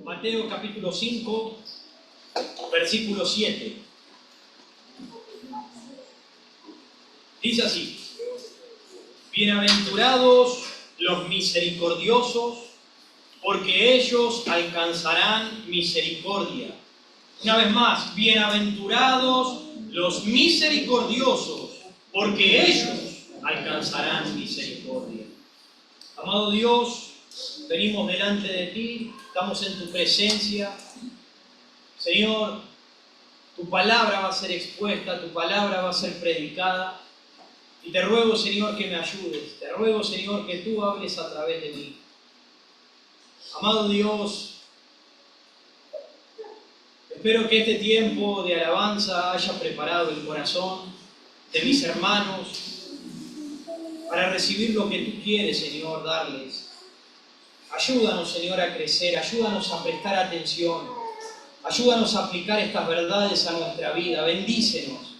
Mateo capítulo 5, versículo 7. Dice así: bienaventurados los misericordiosos, porque ellos alcanzarán misericordia. Una vez más, bienaventurados los misericordiosos, porque ellos alcanzarán misericordia. Amado Dios, venimos delante de ti, estamos en tu presencia. Señor, tu palabra va a ser expuesta, tu palabra va a ser predicada. Y te ruego, Señor, que me ayudes. Te ruego, Señor, que tú hables a través de mí. Amado Dios, espero que este tiempo de alabanza haya preparado el corazón de mis hermanos para recibir lo que tú quieres, Señor, darles. Ayúdanos, Señor, a crecer, ayúdanos a prestar atención, ayúdanos a aplicar estas verdades a nuestra vida. Bendícenos,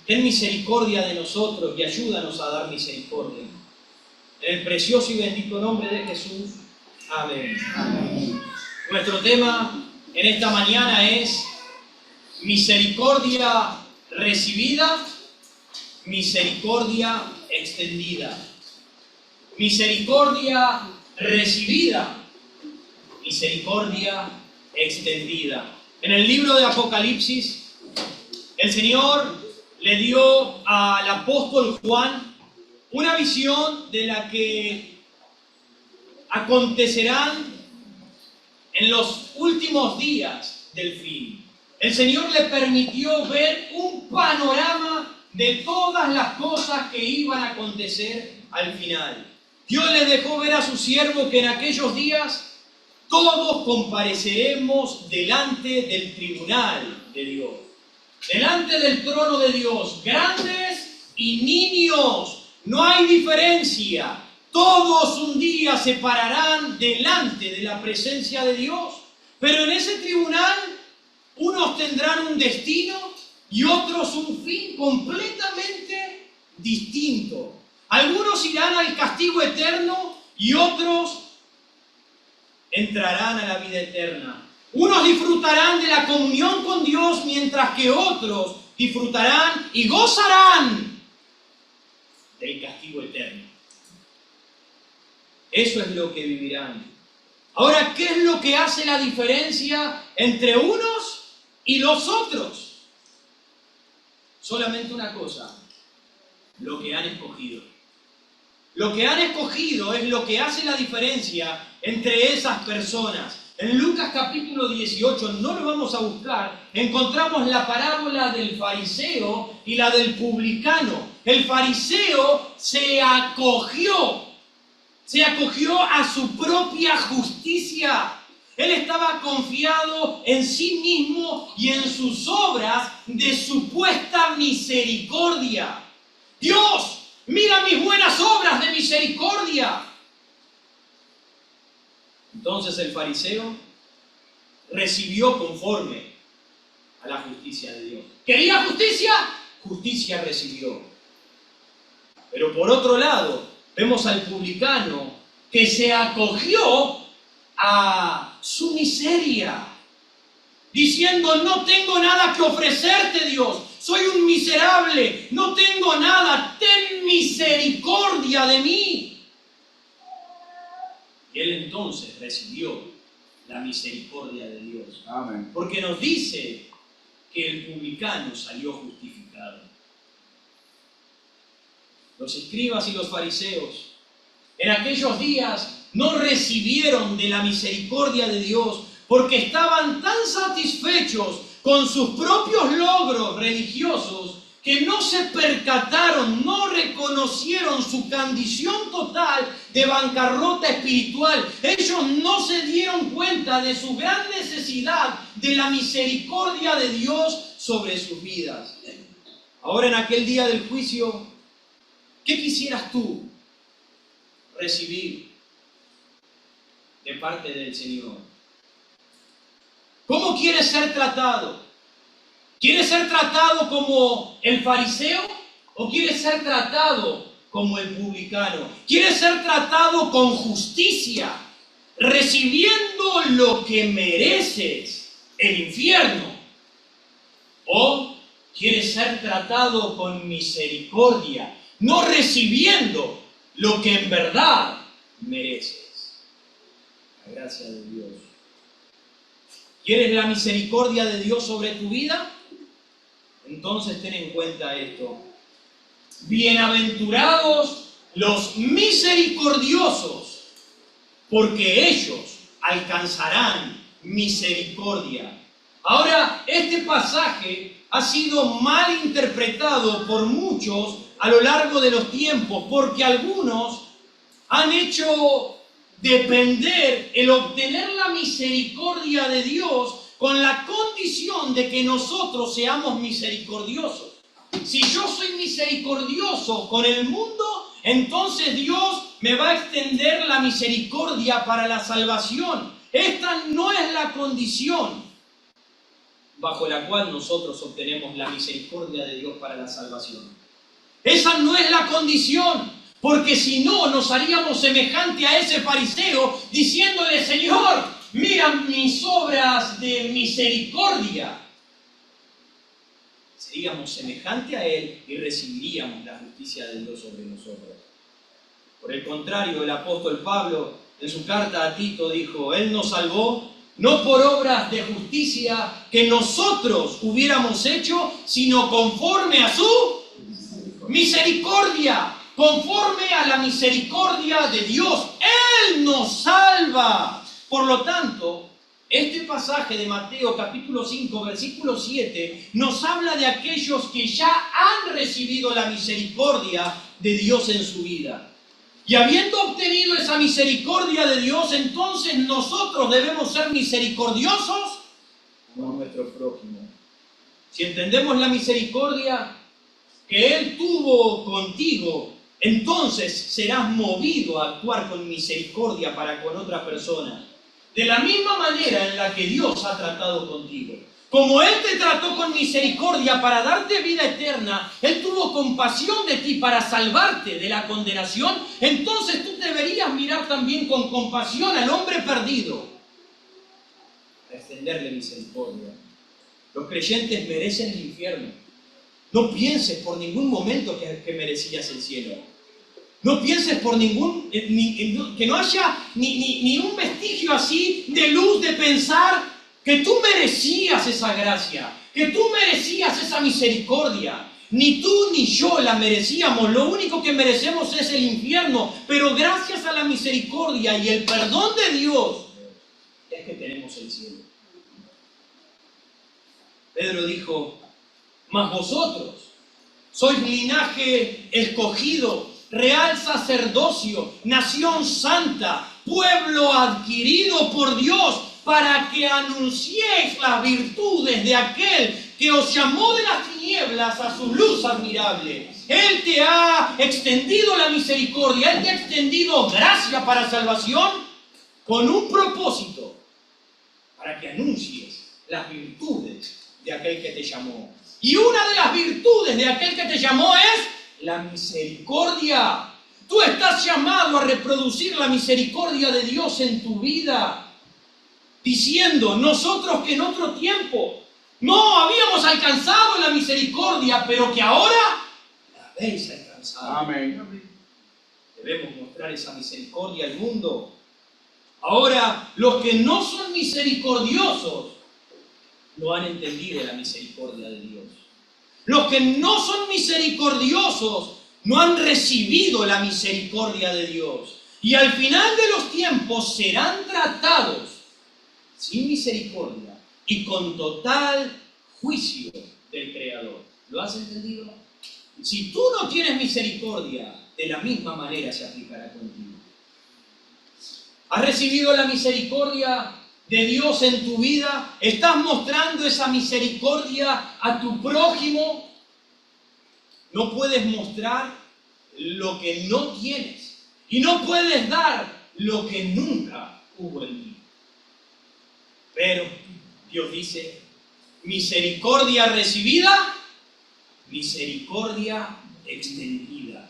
ten misericordia de nosotros y ayúdanos a dar misericordia. En el precioso y bendito nombre de Jesús. Amén. Amén. Nuestro tema en esta mañana es misericordia recibida, misericordia extendida. Misericordia recibida, misericordia extendida. En el libro de Apocalipsis, el Señor le dio al apóstol Juan una visión de la que acontecerán en los últimos días del fin. El Señor le permitió ver un panorama de todas las cosas que iban a acontecer al final. Dios le dejó ver a su siervo que en aquellos días todos compareceremos delante del tribunal de Dios, delante del trono de Dios, grandes y niños, no hay diferencia. Todos un día se pararán delante de la presencia de Dios, pero en ese tribunal unos tendrán un destino y otros un fin completamente distinto. Algunos irán al castigo eterno y otros entrarán a la vida eterna. Unos disfrutarán de la comunión con Dios, mientras que otros disfrutarán y gozarán del castigo eterno. Eso es lo que vivirán. Ahora, ¿qué es lo que hace la diferencia entre unos y los otros? Solamente una cosa: lo que han escogido. Lo que han escogido es lo que hace la diferencia entre esas personas. En Lucas capítulo 18, no lo vamos a buscar, encontramos la parábola del fariseo y la del publicano. El fariseo se acogió a su propia justicia. Él estaba confiado en sí mismo y en sus obras de supuesta misericordia. Dios, mira mis buenas obras de misericordia. Entonces el fariseo recibió conforme a la justicia de Dios. ¿Quería justicia? Justicia recibió. Pero por otro lado, vemos al publicano que se acogió a su miseria, diciendo: no tengo nada que ofrecerte, Dios. Soy un miserable, no tengo nada, ten misericordia de mí. Y él entonces recibió la misericordia de Dios. Amén. Porque nos dice que el publicano salió justificado. Los escribas y los fariseos en aquellos días no recibieron de la misericordia de Dios porque estaban tan satisfechos con sus propios logros religiosos que no se percataron, no reconocieron su condición total de bancarrota espiritual. Ellos no se dieron cuenta de su gran necesidad de la misericordia de Dios sobre sus vidas. Ahora, en aquel día del juicio, ¿qué quisieras tú recibir de parte del Señor? ¿Cómo quieres ser tratado? ¿Quieres ser tratado como el fariseo o quieres ser tratado como el publicano? ¿Quieres ser tratado con justicia recibiendo lo que mereces, el infierno, o quieres ser tratado con misericordia, no recibiendo lo que en verdad mereces. La gracia de Dios. ¿Quieres la misericordia de Dios sobre tu vida? Entonces ten en cuenta esto. Bienaventurados los misericordiosos, porque ellos alcanzarán misericordia. Ahora, este pasaje ha sido mal interpretado por muchos a lo largo de los tiempos, porque algunos han hecho depender el obtener la misericordia de Dios con la condición de que nosotros seamos misericordiosos. Si yo soy misericordioso con el mundo, entonces Dios me va a extender la misericordia para la salvación. Esta no es la condición bajo la cual nosotros obtenemos la misericordia de Dios para la salvación. Esa no es la condición, porque si no, nos haríamos semejante a ese fariseo diciéndole: Señor, mira mis obras de misericordia. Seríamos semejante a Él y recibiríamos la justicia de Dios sobre nosotros. Por el contrario, el apóstol Pablo, en su carta a Tito, dijo: Él nos salvó no por obras de justicia que nosotros hubiéramos hecho, sino conforme a su misericordia, conforme a la misericordia de Dios. Él nos salva. Por lo tanto, este pasaje de Mateo capítulo 5, versículo 7, nos habla de aquellos que ya han recibido la misericordia de Dios en su vida. Y habiendo obtenido esa misericordia de Dios, entonces nosotros debemos ser misericordiosos con nuestro prójimo. Si entendemos la misericordia que Él tuvo contigo, entonces serás movido a actuar con misericordia para con otra persona. De la misma manera en la que Dios ha tratado contigo. Como Él te trató con misericordia para darte vida eterna, Él tuvo compasión de ti para salvarte de la condenación, entonces tú deberías mirar también con compasión al hombre perdido, a extenderle misericordia. Los creyentes merecen el infierno. No pienses por ningún momento que merecías el cielo. No pienses por que no haya ni un vestigio así de luz de pensar que tú merecías esa gracia, que tú merecías esa misericordia. Ni tú ni yo la merecíamos. Lo único que merecemos es el infierno. Pero gracias a la misericordia y el perdón de Dios es que tenemos el cielo. Pedro dijo: mas vosotros sois linaje escogido, real sacerdocio, nación santa, pueblo adquirido por Dios, para que anunciéis las virtudes de aquel que os llamó de las tinieblas a su luz admirable. Él te ha extendido la misericordia, Él te ha extendido gracia para salvación con un propósito, para que anuncies las virtudes de aquel que te llamó. Y una de las virtudes de aquel que te llamó es la misericordia. Tú estás llamado a reproducir la misericordia de Dios en tu vida, diciendo: nosotros que en otro tiempo no habíamos alcanzado la misericordia, pero que ahora la habéis alcanzado. Amén. Debemos mostrar esa misericordia al mundo. Ahora, los que no son misericordiosos no han entendido la misericordia de Dios. Los que no son misericordiosos no han recibido la misericordia de Dios. Y al final de los tiempos serán tratados sin misericordia y con total juicio del Creador. ¿Lo has entendido? Si tú no tienes misericordia, de la misma manera se aplicará contigo. ¿Has recibido la misericordia de Dios en tu vida? ¿Estás mostrando esa misericordia a tu prójimo? No puedes mostrar lo que no tienes y no puedes dar lo que nunca hubo en ti. Pero Dios dice: misericordia recibida, misericordia extendida.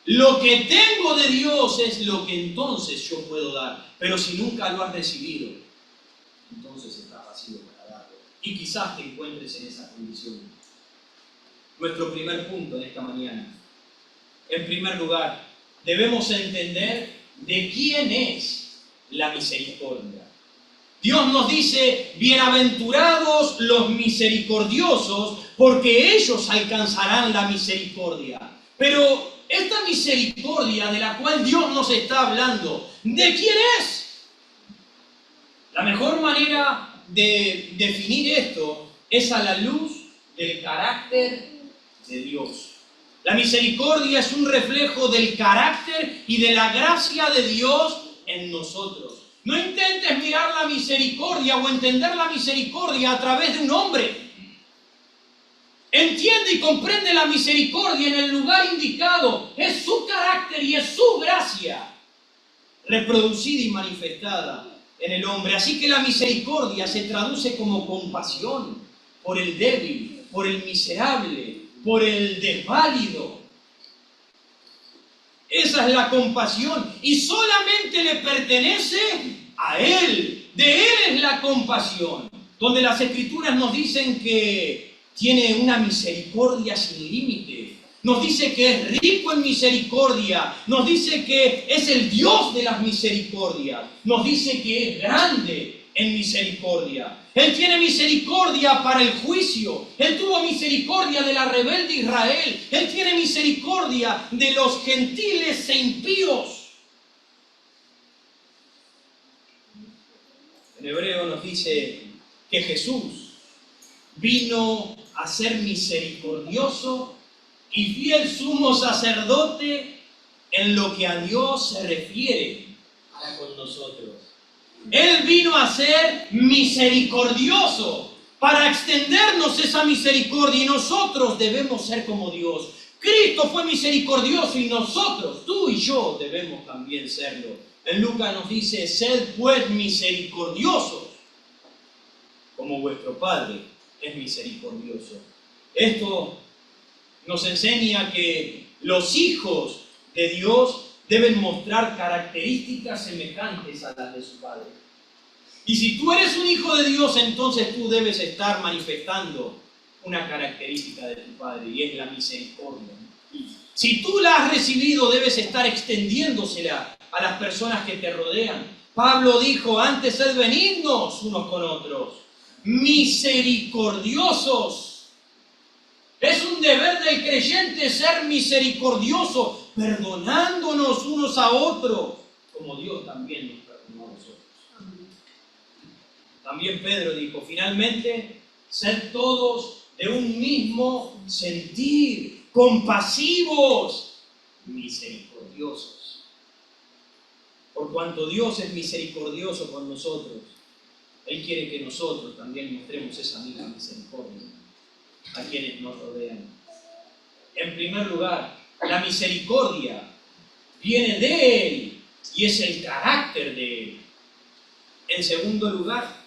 Lo que tengo de Dios es lo que entonces yo puedo dar. Pero si nunca lo has recibido, entonces estás vacío para darlo. Y quizás te encuentres en esa condición. Nuestro primer punto en esta mañana. En primer lugar, debemos entender de quién es la misericordia. Dios nos dice, bienaventurados los misericordiosos, porque ellos alcanzarán la misericordia. Pero esta misericordia de la cual Dios nos está hablando, ¿de quién es? La mejor manera de definir esto es a la luz del carácter de Dios. La misericordia es un reflejo del carácter y de la gracia de Dios en nosotros. No intentes mirar la misericordia o entender la misericordia a través de un hombre. Entiende y comprende la misericordia en el lugar indicado. Es su carácter y es su gracia reproducida y manifestada en el hombre. Así que la misericordia se traduce como compasión por el débil, por el miserable, por el desválido. Esa es la compasión y solamente le pertenece a Él. De Él es la compasión, donde las Escrituras nos dicen que tiene una misericordia sin límite. Nos dice que es rico en misericordia. Nos dice que es el Dios de las misericordias. Nos dice que es grande en misericordia. Él tiene misericordia para el juicio. Él tuvo misericordia de la rebelde Israel. Él tiene misericordia de los gentiles e impíos. En hebreo nos dice que Jesús vino a ser misericordioso y fiel sumo sacerdote en lo que a Dios se refiere para con nosotros. Él vino a ser misericordioso para extendernos esa misericordia y nosotros debemos ser como Dios. Cristo fue misericordioso y nosotros, tú y yo, debemos también serlo. En Lucas nos dice, sed pues misericordiosos, como vuestro Padre es misericordioso. Esto nos enseña que los hijos de Dios deben mostrar características semejantes a las de su Padre. Y si tú eres un hijo de Dios, entonces tú debes estar manifestando una característica de tu Padre, y es la misericordia. Si tú la has recibido, debes estar extendiéndosela a las personas que te rodean. Pablo dijo, antes sed benignos unos con otros, misericordiosos. Es un deber del creyente ser misericordioso, perdonándonos unos a otros, como Dios también nos perdonó a nosotros. También Pedro dijo, finalmente, sed todos de un mismo sentir, compasivos, misericordiosos. Por cuanto Dios es misericordioso con nosotros, Él quiere que nosotros también mostremos esa misma misericordia a quienes nos rodean. En primer lugar, la misericordia viene de Él y es el carácter de Él. En segundo lugar,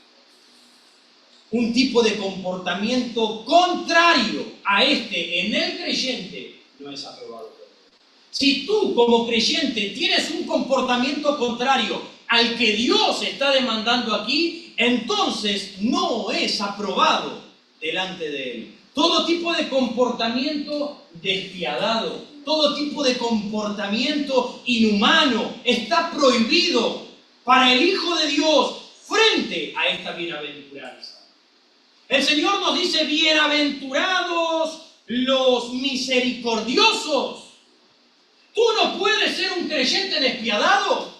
un tipo de comportamiento contrario a este en el creyente no es aprobado por Dios. Si tú como creyente tienes un comportamiento contrario al que Dios está demandando aquí, entonces no es aprobado delante de Él. Todo tipo de comportamiento despiadado, todo tipo de comportamiento inhumano está prohibido para el Hijo de Dios frente a esta bienaventuranza. El Señor nos dice, bienaventurados los misericordiosos. Tú no puedes ser un creyente despiadado.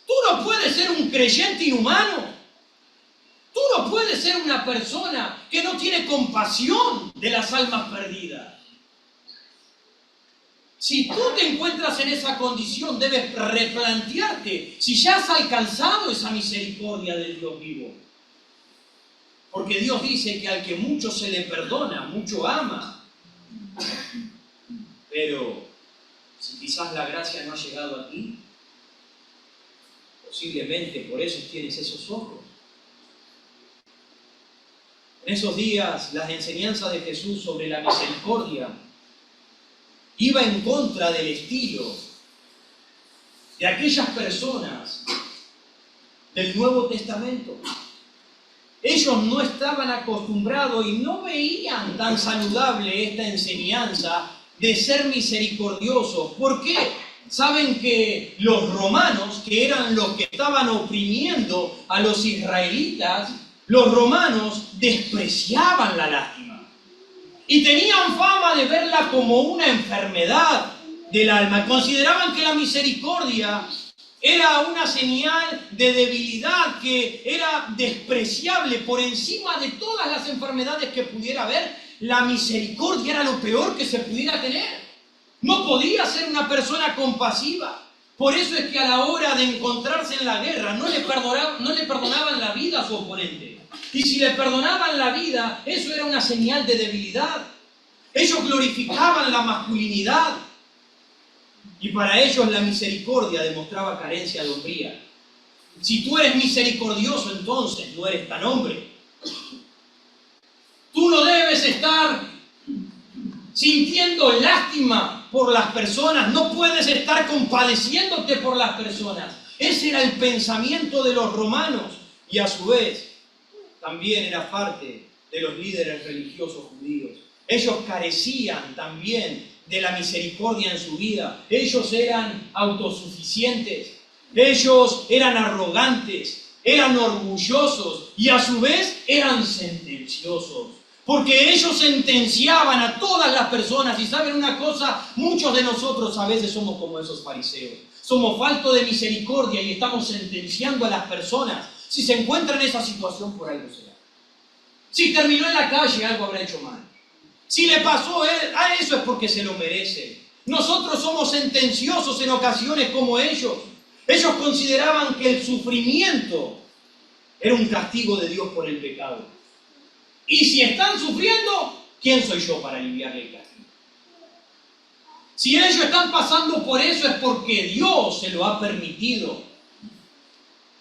Tú no puedes ser un creyente inhumano. Tú no puedes ser una persona que no tiene compasión de las almas perdidas. Si tú te encuentras en esa condición, debes replantearte si ya has alcanzado esa misericordia del Dios vivo. Porque Dios dice que al que mucho se le perdona, mucho ama. Pero si quizás la gracia no ha llegado a ti, posiblemente por eso tienes esos ojos. En esos días, las enseñanzas de Jesús sobre la misericordia iba en contra del estilo de aquellas personas del Nuevo Testamento. Ellos no estaban acostumbrados y no veían tan saludable esta enseñanza de ser misericordiosos. ¿Por qué? Saben que los romanos, que eran los que estaban oprimiendo a los israelitas, los romanos despreciaban la lástima y tenían fama de verla como una enfermedad del alma. Consideraban que la misericordia era una señal de debilidad, que era despreciable por encima de todas las enfermedades que pudiera haber. La misericordia era lo peor que se pudiera tener. No podía ser una persona compasiva. Por eso es que a la hora de encontrarse en la guerra no le perdonaban la vida a su oponente. Y si le perdonaban la vida, eso era una señal de debilidad. Ellos glorificaban la masculinidad. Y para ellos la misericordia demostraba carencia de hombría. Si tú eres misericordioso, entonces no eres tan hombre. Tú no debes estar sintiendo lástima por las personas, no puedes estar compadeciéndote por las personas. Ese era el pensamiento de los romanos y a su vez también era parte de los líderes religiosos judíos. Ellos carecían también de la misericordia en su vida. Ellos eran autosuficientes, ellos eran arrogantes, eran orgullosos y a su vez eran sentenciosos. Porque ellos sentenciaban a todas las personas. Y saben una cosa, muchos de nosotros a veces somos como esos fariseos. Somos faltos de misericordia y estamos sentenciando a las personas. Si se encuentra en esa situación, por algo será. Si terminó en la calle, algo habrá hecho mal. Si le pasó a eso es porque se lo merece. Nosotros somos sentenciosos en ocasiones como ellos. Ellos consideraban que el sufrimiento era un castigo de Dios por el pecado. Y si están sufriendo, ¿quién soy yo para aliviarle el castigo? Si ellos están pasando por eso es porque Dios se lo ha permitido.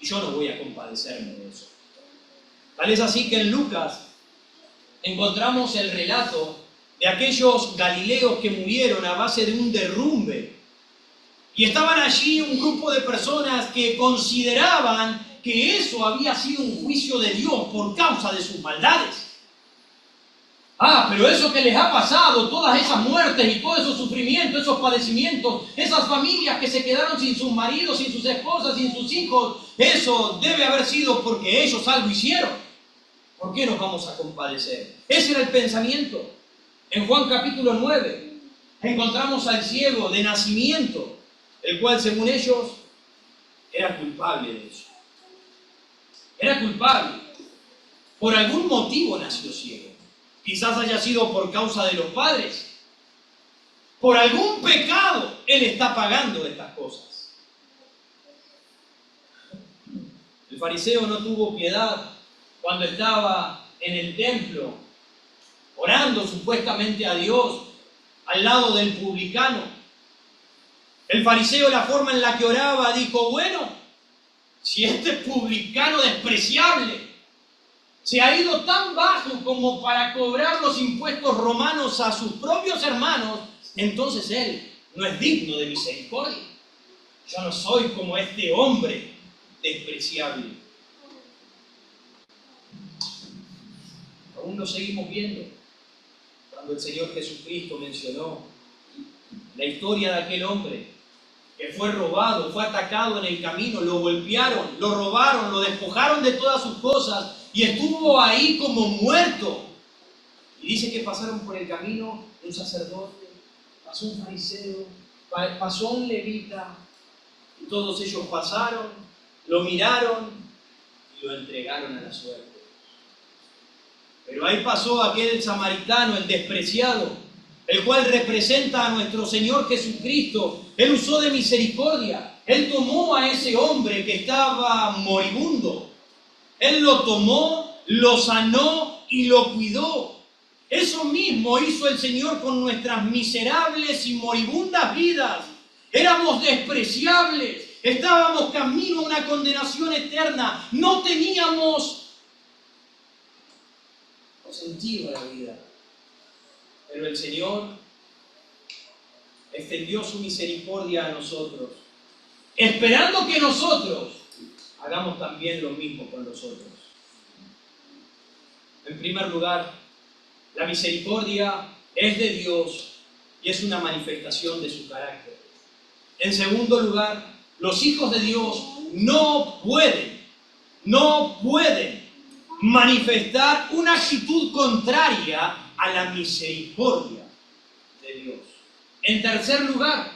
Y yo no voy a compadecerme de eso. Tal es así que en Lucas encontramos el relato de aquellos galileos que murieron a base de un derrumbe. Y estaban allí un grupo de personas que consideraban que eso había sido un juicio de Dios por causa de sus maldades. Pero eso que les ha pasado, todas esas muertes y todos esos sufrimientos, esos padecimientos, esas familias que se quedaron sin sus maridos, sin sus esposas, sin sus hijos, eso debe haber sido porque ellos algo hicieron. ¿Por qué nos vamos a compadecer? Ese era el pensamiento. En Juan capítulo 9 encontramos al ciego de nacimiento, el cual según ellos era culpable de eso. Era culpable. Por algún motivo nació ciego. Quizás haya sido por causa de los padres. Por algún pecado, él está pagando estas cosas. El fariseo no tuvo piedad cuando estaba en el templo, orando supuestamente a Dios, al lado del publicano. El fariseo, la forma en la que oraba, dijo, bueno, si este publicano despreciable se ha ido tan bajo como para cobrar los impuestos romanos a sus propios hermanos, entonces él no es digno de misericordia. Yo no soy como este hombre despreciable. Aún lo seguimos viendo cuando el Señor Jesucristo mencionó la historia de aquel hombre que fue robado, fue atacado en el camino, lo golpearon, lo robaron, lo despojaron de todas sus cosas y estuvo ahí como muerto. Y dice que pasaron por el camino un sacerdote, pasó un fariseo, pasó un levita, y todos ellos pasaron, lo miraron y lo entregaron a la suerte. Pero ahí pasó aquel samaritano, el despreciado, el cual representa a nuestro Señor Jesucristo. Él usó de misericordia. Él tomó a ese hombre que estaba moribundo. Él lo tomó, lo sanó y lo cuidó. Eso mismo hizo el Señor con nuestras miserables y moribundas vidas. Éramos despreciables, estábamos camino a una condenación eterna, no teníamos sentido a la vida. Pero el Señor extendió su misericordia a nosotros, esperando que nosotros hagamos también lo mismo con los otros. En primer lugar, la misericordia es de Dios y es una manifestación de su carácter. En segundo lugar, los hijos de Dios no pueden manifestar una actitud contraria a la misericordia de Dios. En tercer lugar,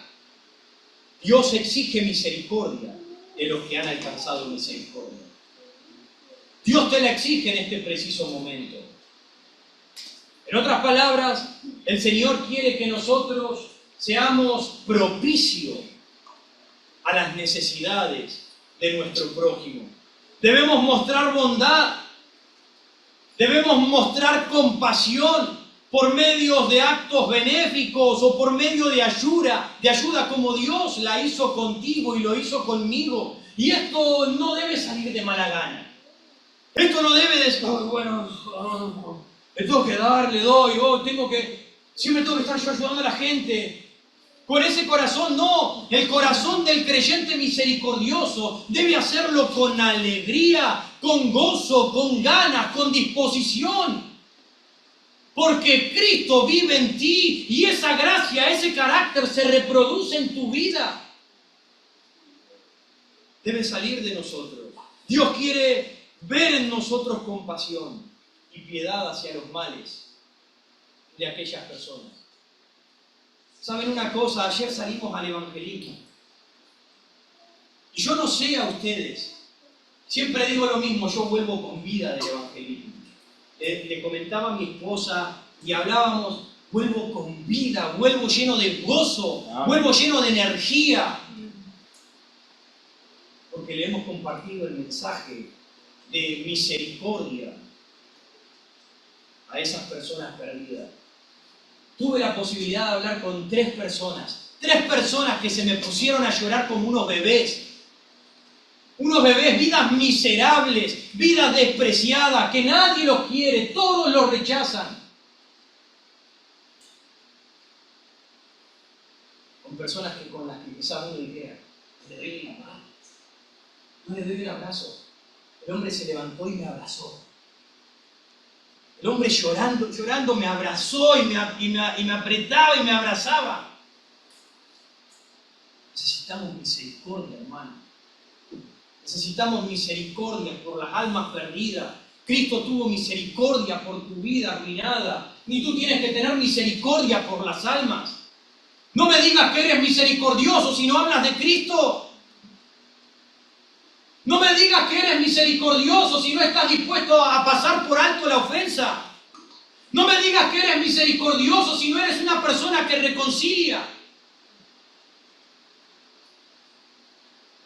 Dios exige misericordia de los que han alcanzado misericordia. Dios te la exige en este preciso momento. En otras palabras, el Señor quiere que nosotros seamos propicios a las necesidades de nuestro prójimo. Debemos mostrar bondad, debemos mostrar compasión por medio de actos benéficos o por medio de ayuda como Dios la hizo contigo y lo hizo conmigo. Y esto no debe salir de mala gana. Esto no debe de... le tengo que dar, le doy, siempre tengo que estar yo ayudando a la gente. Con ese corazón no, el corazón del creyente misericordioso debe hacerlo con alegría, con gozo, con ganas, con disposición. Porque Cristo vive en ti y esa gracia, ese carácter se reproduce en tu vida. Debe salir de nosotros. Dios quiere ver en nosotros compasión y piedad hacia los males de aquellas personas. ¿Saben una cosa? Ayer salimos al evangelismo. Y yo no sé a ustedes, siempre digo lo mismo, yo vuelvo con vida del evangelismo. Le comentaba a mi esposa y hablábamos, vuelvo con vida, vuelvo lleno de gozo, vuelvo lleno de energía. Porque le hemos compartido el mensaje de misericordia a esas personas perdidas. Tuve la posibilidad de hablar con tres personas que se me pusieron a llorar como unos bebés, vidas miserables, vidas despreciadas, que nadie los quiere, todos los rechazan. Con personas con las que quizás uno dijera, le doy la mano, no le doy un abrazo. El hombre se levantó y me abrazó. El hombre llorando me abrazó y me apretaba y me abrazaba. Necesitamos misericordia, hermano. Necesitamos misericordia por las almas perdidas. Cristo tuvo misericordia por tu vida arruinada. Ni tú tienes que tener misericordia por las almas. No me digas que eres misericordioso si no hablas de Cristo. No me digas que eres misericordioso si no estás dispuesto a pasar por alto la ofensa. No me digas que eres misericordioso si no eres una persona que reconcilia.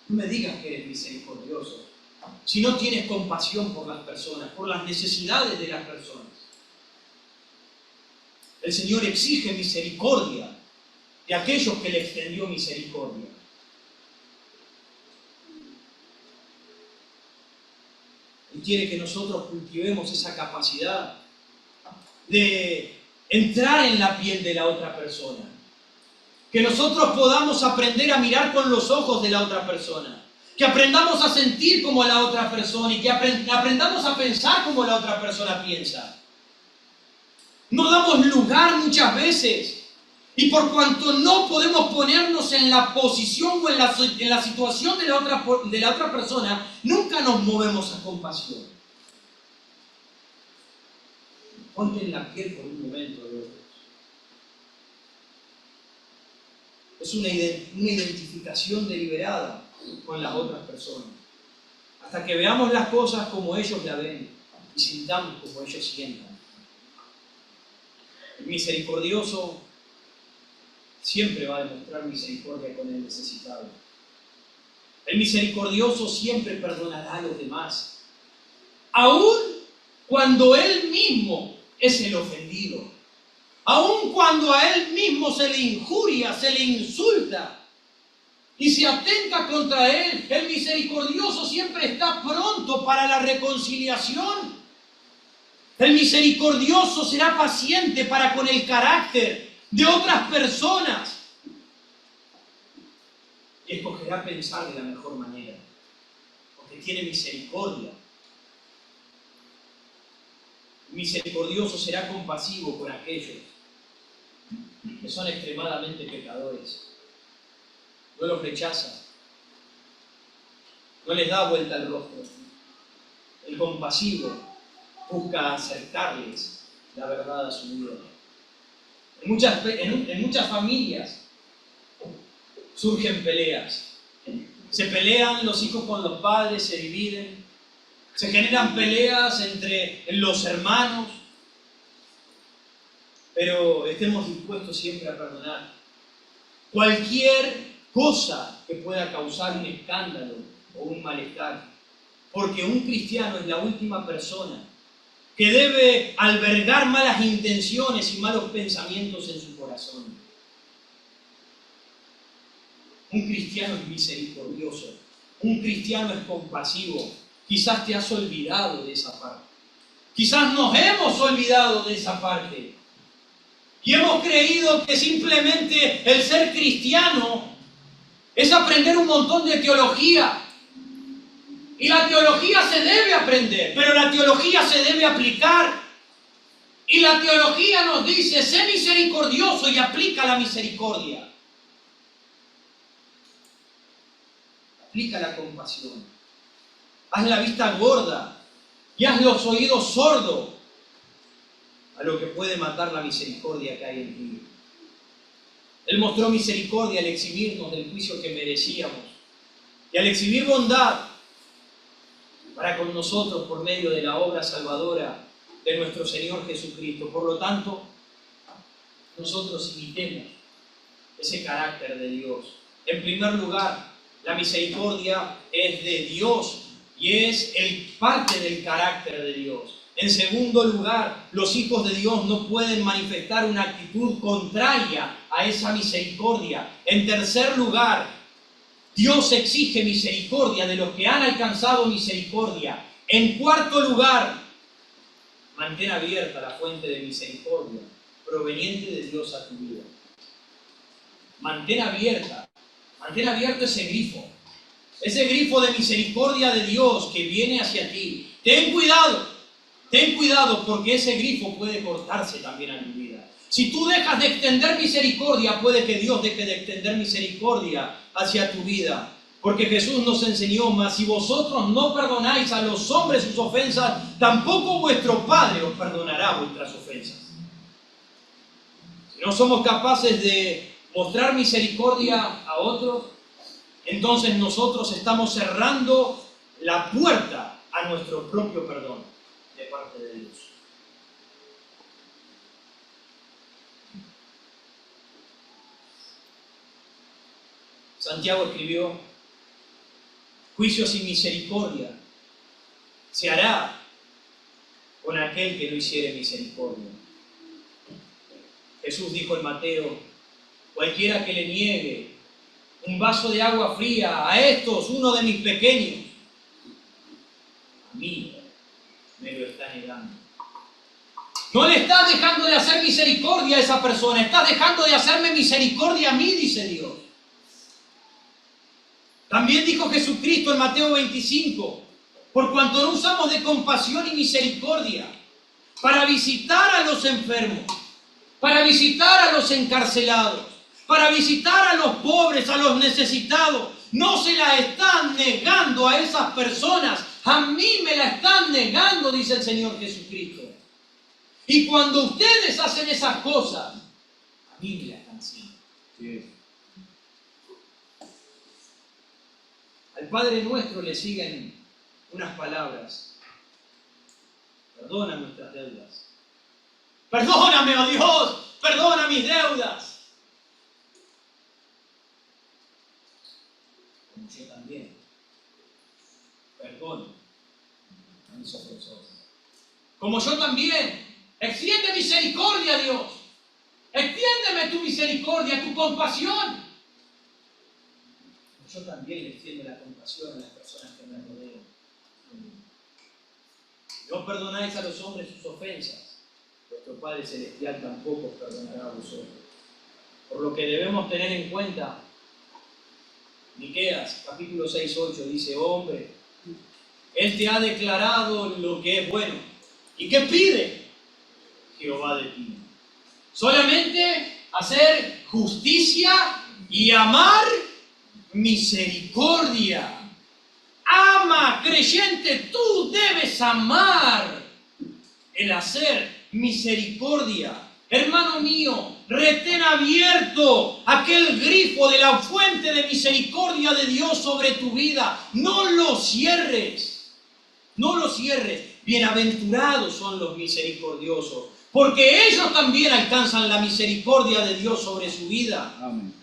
No me digas que eres misericordioso si no tienes compasión por las personas, por las necesidades de las personas. El Señor exige misericordia de aquellos que le extendió misericordia. Y quiere que nosotros cultivemos esa capacidad de entrar en la piel de la otra persona. Que nosotros podamos aprender a mirar con los ojos de la otra persona. Que aprendamos a sentir como la otra persona y que aprendamos a pensar como la otra persona piensa. No damos lugar muchas veces. Y por cuanto no podemos ponernos en la posición o en la situación de la otra persona, nunca nos movemos a compasión. Ponte en la piel por un momento de otros. Es una identificación deliberada con las otras personas. Hasta que veamos las cosas como ellos la ven y sintamos como ellos sientan. El misericordioso siempre va a demostrar misericordia con el necesitado. El misericordioso siempre perdonará a los demás, aun cuando él mismo es el ofendido, aun cuando a él mismo se le injuria, se le insulta y se atenta contra él. El misericordioso siempre está pronto para la reconciliación. El misericordioso será paciente para con el carácter de otras personas. y escogerá pensar de la mejor manera, porque tiene misericordia. Misericordioso será compasivo con aquellos que son extremadamente pecadores. No los rechaza, no les da vuelta al rostro. El compasivo busca acercarles la verdad a su vida. En muchas familias surgen peleas. Se pelean los hijos con los padres, se dividen. Se generan peleas entre los hermanos. Pero estemos dispuestos siempre a perdonar. Cualquier cosa que pueda causar un escándalo o un malestar. Porque un cristiano es la última persona que debe albergar malas intenciones y malos pensamientos en su corazón. Un cristiano es misericordioso. Un cristiano es compasivo. Quizás te has olvidado de esa parte. Quizás nos hemos olvidado de esa parte. Y hemos creído que simplemente el ser cristiano es aprender un montón de teología. Y la teología se debe aprender, pero la teología se debe aplicar. Y la teología nos dice, sé misericordioso y aplica la misericordia. Aplica la compasión. Haz la vista gorda y haz los oídos sordos a lo que puede matar la misericordia que hay en ti. Él mostró misericordia al exhibirnos del juicio que merecíamos y al exhibir bondad para con nosotros por medio de la obra salvadora de nuestro Señor Jesucristo. Por lo tanto, nosotros imitemos ese carácter de Dios. En primer lugar, la misericordia es de Dios y es parte del carácter de Dios. En segundo lugar, los hijos de Dios no pueden manifestar una actitud contraria a esa misericordia. En tercer lugar, Dios exige misericordia de los que han alcanzado misericordia. En cuarto lugar, mantén abierta la fuente de misericordia proveniente de Dios a tu vida. Mantén abierto ese grifo de misericordia de Dios que viene hacia ti. Ten cuidado porque ese grifo puede cortarse también a tu vida. Si tú dejas de extender misericordia, puede que Dios deje de extender misericordia hacia tu vida. Porque Jesús nos enseñó, mas si vosotros no perdonáis a los hombres sus ofensas, tampoco vuestro Padre os perdonará vuestras ofensas. Si no somos capaces de mostrar misericordia a otros, entonces nosotros estamos cerrando la puerta a nuestro propio perdón de parte de Dios. Santiago escribió, juicio sin misericordia se hará con aquel que no hiciere misericordia. Jesús dijo en Mateo, cualquiera que le niegue un vaso de agua fría a estos, uno de mis pequeños, a mí me lo está negando. No le estás dejando de hacer misericordia a esa persona, estás dejando de hacerme misericordia a mí, dice Dios. También dijo Jesucristo en Mateo 25, por cuanto no usamos de compasión y misericordia para visitar a los enfermos, para visitar a los encarcelados, para visitar a los pobres, a los necesitados, no se la están negando a esas personas, a mí me la están negando, dice el Señor Jesucristo. Y cuando ustedes hacen esas cosas, a mí me la están haciendo. Sí. Al Padre nuestro le siguen unas palabras. Perdona nuestras deudas. Perdóname, oh Dios, perdona mis deudas. Como yo también perdono a mis ofensores. Como yo también, extiende misericordia, Dios. Extiéndeme tu misericordia, tu compasión. Yo también le extiendo la compasión a las personas que me rodean. No perdonáis a los hombres sus ofensas, vuestro Padre Celestial tampoco os perdonará a vosotros. Por lo que debemos tener en cuenta Miqueas, capítulo 6:8 dice: hombre, Él te ha declarado lo que es bueno. ¿Y qué pide Jehová de ti? Solamente hacer justicia y amar misericordia. Ama, creyente, tú debes amar el hacer misericordia. Hermano mío, retén abierto aquel grifo de la fuente de misericordia de Dios sobre tu vida. No lo cierres. No lo cierres. Bienaventurados son los misericordiosos, porque ellos también alcanzan la misericordia de Dios sobre su vida. Amén.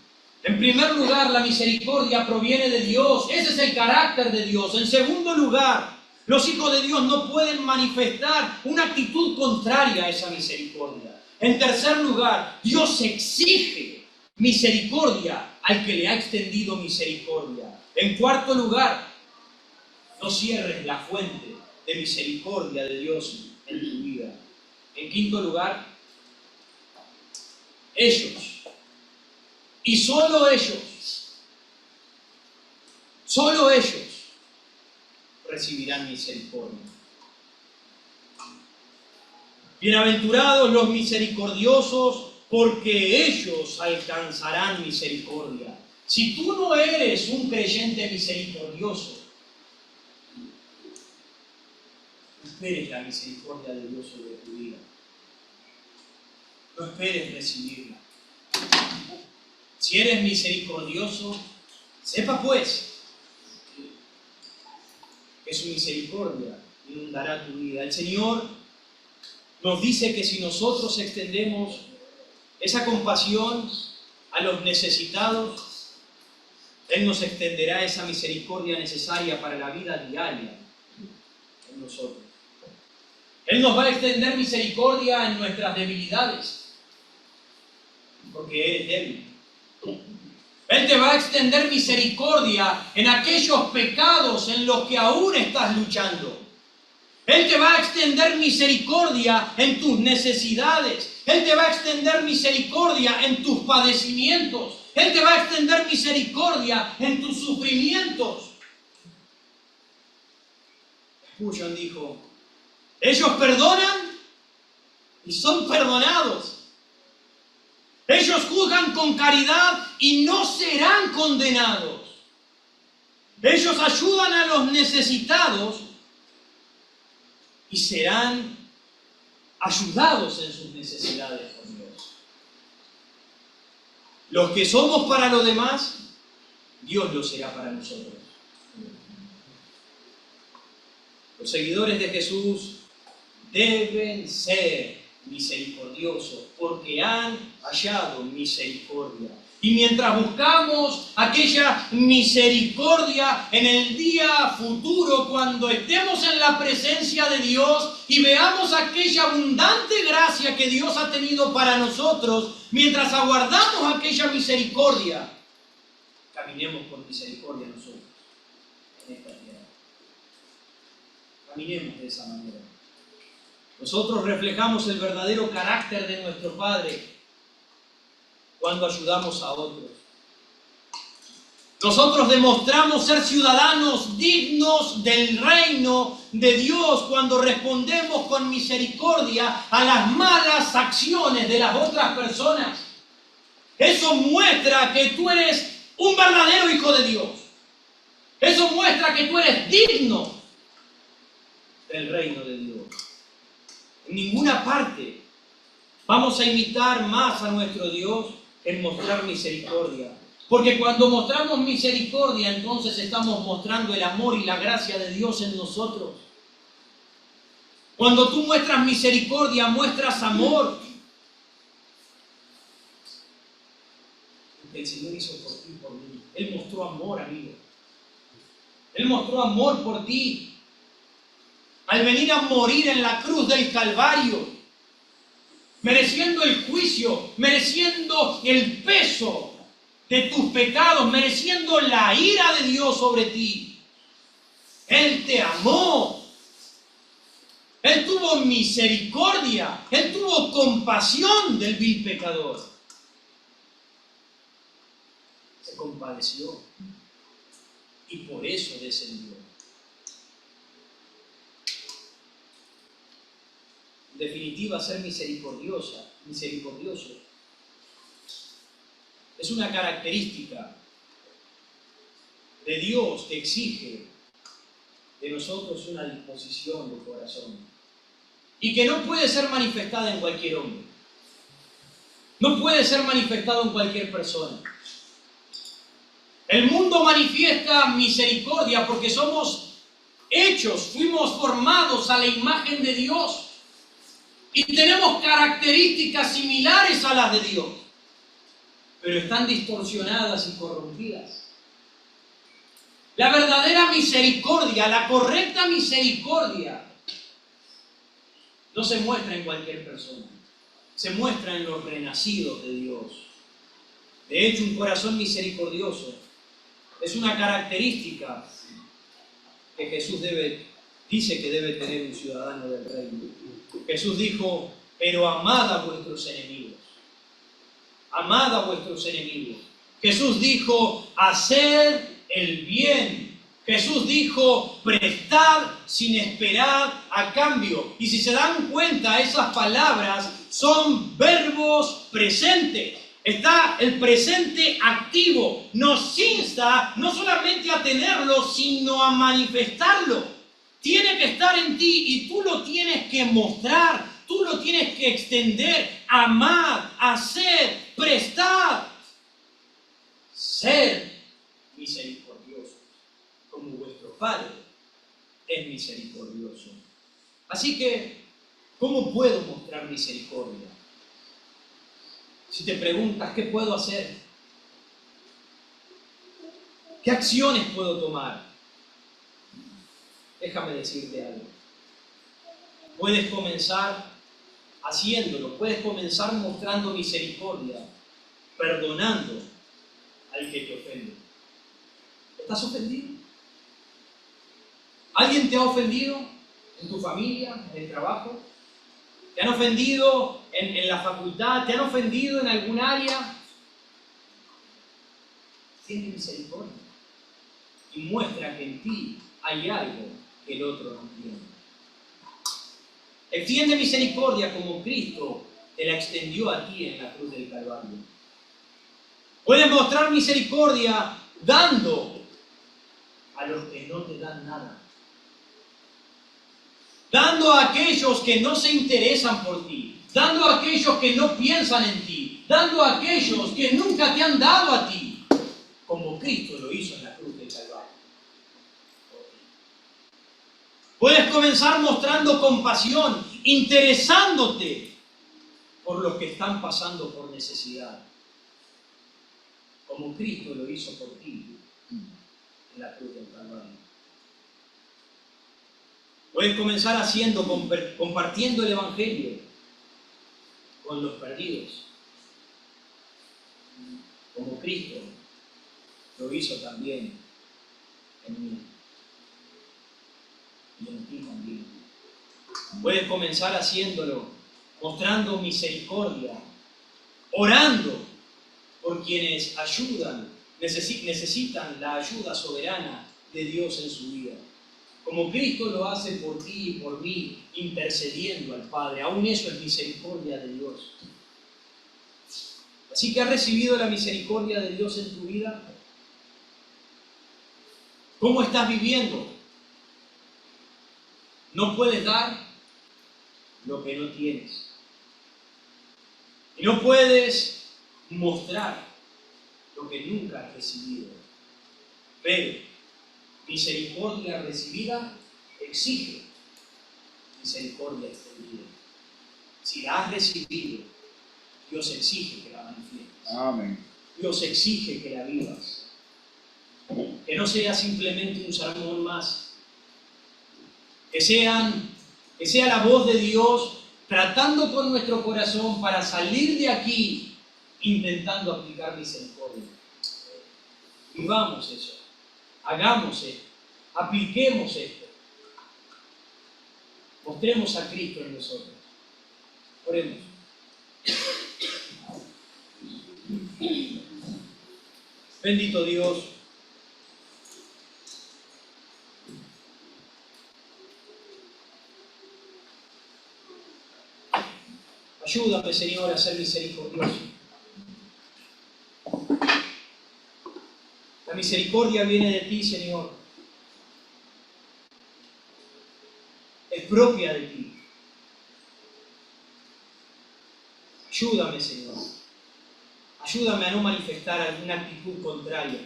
En primer lugar, la misericordia proviene de Dios. Ese es el carácter de Dios. En segundo lugar, los hijos de Dios no pueden manifestar una actitud contraria a esa misericordia. En tercer lugar, Dios exige misericordia al que le ha extendido misericordia. En cuarto lugar, no cierres la fuente de misericordia de Dios en tu vida. En quinto lugar, ellos, y solo ellos recibirán misericordia. Bienaventurados los misericordiosos, porque ellos alcanzarán misericordia. Si tú no eres un creyente misericordioso, no esperes la misericordia de Dios sobre tu vida. No esperes recibirla. Si eres misericordioso, sepa pues que su misericordia inundará tu vida. El Señor nos dice que si nosotros extendemos esa compasión a los necesitados, Él nos extenderá esa misericordia necesaria para la vida diaria en nosotros. Él nos va a extender misericordia en nuestras debilidades, porque eres débil. Él te va a extender misericordia en aquellos pecados en los que aún estás luchando. Él te va a extender misericordia en tus necesidades. Él te va a extender misericordia en tus padecimientos. Él te va a extender misericordia en tus sufrimientos. Spurgeon dijo: ellos perdonan y son perdonados. Ellos juzgan con caridad y no serán condenados. Ellos ayudan a los necesitados y serán ayudados en sus necesidades por Dios. Los que somos para los demás, Dios lo será para nosotros. Los seguidores de Jesús deben ser misericordiosos, porque han hallado misericordia. Y mientras buscamos aquella misericordia en el día futuro, cuando estemos en la presencia de Dios y veamos aquella abundante gracia que Dios ha tenido para nosotros, mientras aguardamos aquella misericordia, caminemos con misericordia nosotros en esta tierra. Caminemos de esa manera. Nosotros reflejamos el verdadero carácter de nuestro Padre cuando ayudamos a otros. Nosotros demostramos ser ciudadanos dignos del reino de Dios cuando respondemos con misericordia a las malas acciones de las otras personas. Eso muestra que tú eres un verdadero hijo de Dios. Eso muestra que tú eres digno del reino de Dios. En ninguna parte vamos a imitar más a nuestro Dios en mostrar misericordia. Porque cuando mostramos misericordia, entonces estamos mostrando el amor y la gracia de Dios en nosotros. Cuando tú muestras misericordia, muestras amor. El Señor hizo por ti y por mí. Él mostró amor, amigo. Él mostró amor por ti. Al venir a morir en la cruz del Calvario, mereciendo el juicio, mereciendo el peso de tus pecados, mereciendo la ira de Dios sobre ti. Él te amó. Él tuvo misericordia. Él tuvo compasión del vil pecador. Se compadeció. y por eso descendió. En definitiva, ser misericordioso es una característica de Dios que exige de nosotros una disposición de corazón y que no puede ser manifestada en cualquier hombre, no puede ser manifestado en cualquier persona. El mundo manifiesta misericordia porque somos hechos, fuimos formados a la imagen de Dios y tenemos características similares a las de Dios, pero están distorsionadas y corrompidas. La verdadera misericordia, la correcta misericordia, no se muestra en cualquier persona, se muestra en los renacidos de Dios. De hecho, un corazón misericordioso es una característica que Jesús dice que debe tener un ciudadano del reino. Jesús dijo, pero amad a vuestros enemigos. Amad a vuestros enemigos. Jesús dijo, haced el bien. Jesús dijo, prestad sin esperar a cambio. Y si se dan cuenta, esas palabras son verbos presentes. Está el presente activo. Nos insta no solamente a tenerlo, sino a manifestarlo. Tiene que estar en ti y tú lo tienes que mostrar. Tú lo tienes que extender. Amar, hacer, prestar. Ser misericordiosos, como vuestro Padre es misericordioso. Así que, ¿cómo puedo mostrar misericordia? Si te preguntas, ¿qué puedo hacer? ¿Qué acciones puedo tomar? Déjame decirte algo. Puedes comenzar haciéndolo, puedes comenzar mostrando misericordia, perdonando al que te ofende. ¿Estás ofendido? ¿Alguien te ha ofendido en tu familia, en el trabajo? ¿Te han ofendido en la facultad? ¿Te han ofendido en algún área? Siente misericordia y muestra que en ti hay algo que el otro no tiene. Extiende misericordia como Cristo te la extendió a ti en la cruz del Calvario. Puedes mostrar misericordia dando a los que no te dan nada. Dando a aquellos que no se interesan por ti. Dando a aquellos que no piensan en ti. Dando a aquellos que nunca te han dado a ti. Como Cristo lo hizo en la cruz del Calvario. Puedes comenzar mostrando compasión, interesándote por los que están pasando por necesidad. Como Cristo lo hizo por ti en la cruz del Calvario. Puedes comenzar compartiendo el Evangelio con los perdidos, como Cristo lo hizo también en mí y en ti también. Puedes comenzar haciéndolo, mostrando misericordia, orando por quienes necesitan la ayuda soberana de Dios en su vida. Como Cristo lo hace por ti y por mí, intercediendo al Padre. Aún eso es misericordia de Dios. Así que has recibido la misericordia de Dios en tu vida. ¿Cómo estás viviendo? No puedes dar lo que no tienes. Y no puedes mostrar lo que nunca has recibido. Pero misericordia recibida exige misericordia extendida. Si la has recibido, Dios exige que la manifiestes. Amén. Dios exige que la vivas. Que no sea simplemente un sermón más. Que sea la voz de Dios tratando con nuestro corazón para salir de aquí intentando aplicar misericordia. Vivamos eso. Hagamos esto, apliquemos esto, mostremos a Cristo en nosotros. Oremos. Bendito Dios, Ayúdame, Señor, a ser misericordioso. La misericordia viene de ti, Señor. Es propia de ti. Ayúdame, Señor. Ayúdame a no manifestar alguna actitud contraria.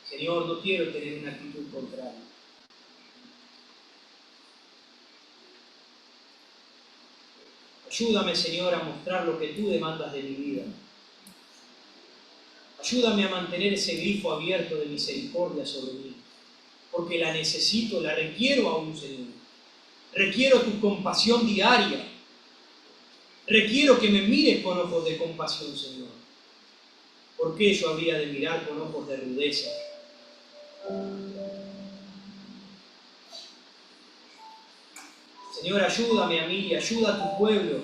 Señor, no quiero tener una actitud contraria. Ayúdame, Señor, a mostrar lo que tú demandas de mi vida. Ayúdame a mantener ese grifo abierto de misericordia sobre mí, porque la necesito, la requiero aún, Señor. Requiero tu compasión diaria. Requiero que me mires con ojos de compasión, Señor. ¿Por qué yo habría de mirar con ojos de rudeza? Señor, ayúdame a mí y ayuda a tu pueblo.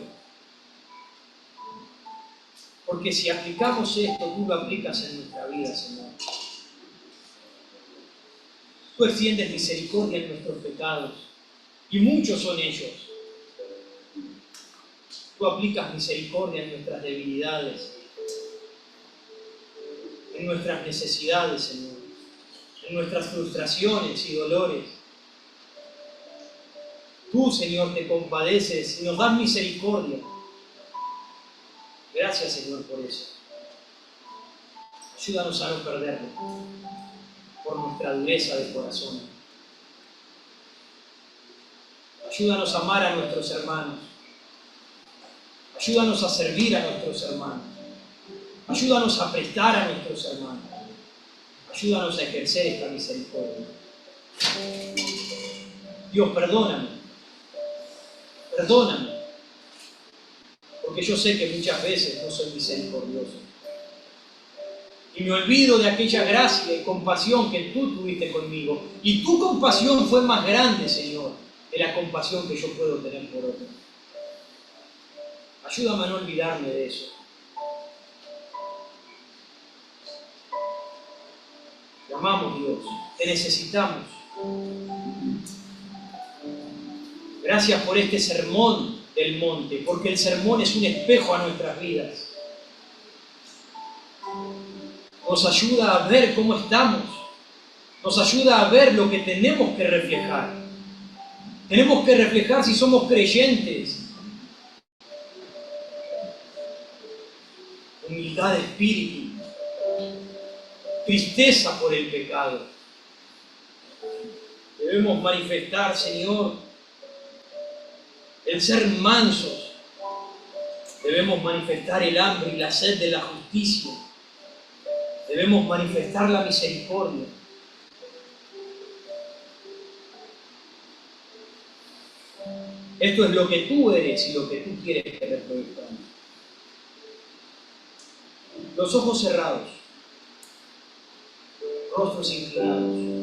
Porque si aplicamos esto, tú lo aplicas en nuestra vida, Señor. Tú extiendes misericordia en nuestros pecados, y muchos son ellos. Tú aplicas misericordia en nuestras debilidades, en nuestras necesidades, Señor, en nuestras frustraciones y dolores. Tú, Señor, te compadeces y nos das misericordia. Gracias, Señor, por eso. Ayúdanos a no perderlo por nuestra dureza de corazón. Ayúdanos a amar a nuestros hermanos. Ayúdanos a servir a nuestros hermanos. Ayúdanos a prestar a nuestros hermanos. Ayúdanos a ejercer esta misericordia. Dios, perdóname. Perdóname. Porque yo sé que muchas veces no soy misericordioso. Y me olvido de aquella gracia y compasión que tú tuviste conmigo. Y tu compasión fue más grande, Señor, que la compasión que yo puedo tener por otro. Ayúdame a no olvidarme de eso. Te amamos, Dios. Te necesitamos. Gracias por este sermón del monte, porque el sermón es un espejo a nuestras vidas. Nos ayuda a ver cómo estamos. Nos ayuda a ver lo que tenemos que reflejar. Tenemos que reflejar si somos creyentes. Humildad de espíritu. Tristeza por el pecado. Debemos manifestar, Señor, el ser mansos. Debemos manifestar el hambre y la sed de la justicia. Debemos manifestar la misericordia. Esto es lo que tú eres y lo que tú quieres que reproducamos. Los ojos cerrados, rostros inclinados.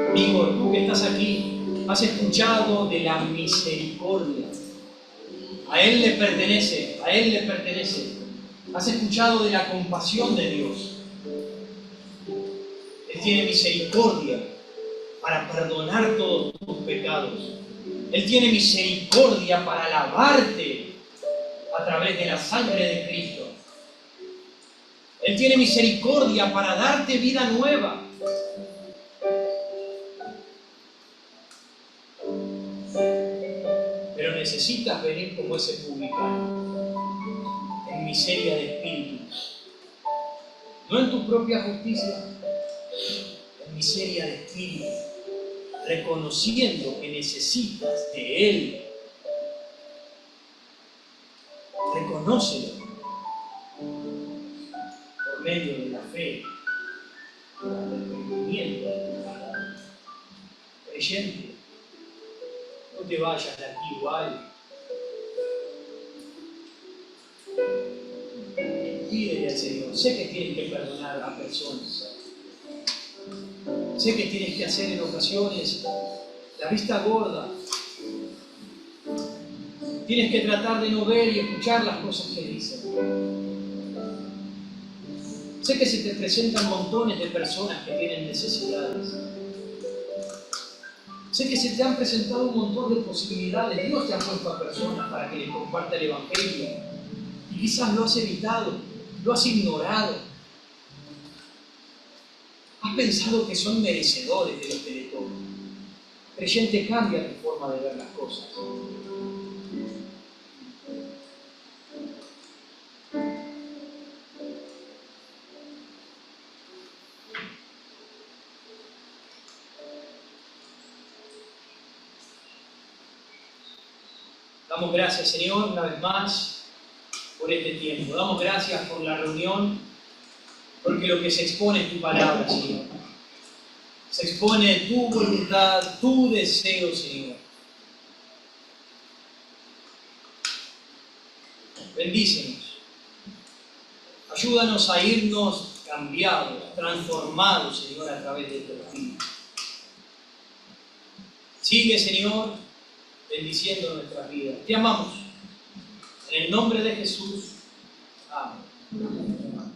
Amigo, tú que estás aquí, has escuchado de la misericordia. A Él le pertenece, a Él le pertenece. Has escuchado de la compasión de Dios. Él tiene misericordia para perdonar todos tus pecados. Él tiene misericordia para lavarte a través de la sangre de Cristo. Él tiene misericordia para darte vida nueva. Pero necesitas venir como ese publicano, en miseria de espíritu. No en tu propia justicia, en miseria de espíritu, reconociendo que necesitas de Él. Reconócelo por medio de la fe, del arrepentimiento de tu pecado. Creyente, no te vayas de aquí igual. Pídele al Señor. Sé que tienes que perdonar a personas. Sé que tienes que hacer en ocasiones la vista gorda. Tienes que tratar de no ver y escuchar las cosas que dicen. Sé que se te presentan montones de personas que tienen necesidades. Sé que se te han presentado un montón de posibilidades. Dios te ha puesto a personas para que les comparta el Evangelio. Y quizás lo has evitado, lo has ignorado. Has pensado que son merecedores de lo que le toca. Creyente, cambia tu forma de ver las cosas. Damos gracias, Señor, una vez más por este tiempo. Damos gracias por la reunión, porque lo que se expone es tu palabra, Señor. Se expone tu voluntad, tu deseo, Señor. Bendícenos. Ayúdanos a irnos cambiados, transformados, Señor, a través de tu Espíritu. Sigue, Señor, bendiciendo nuestras vidas. Te amamos. En el nombre de Jesús. Amén.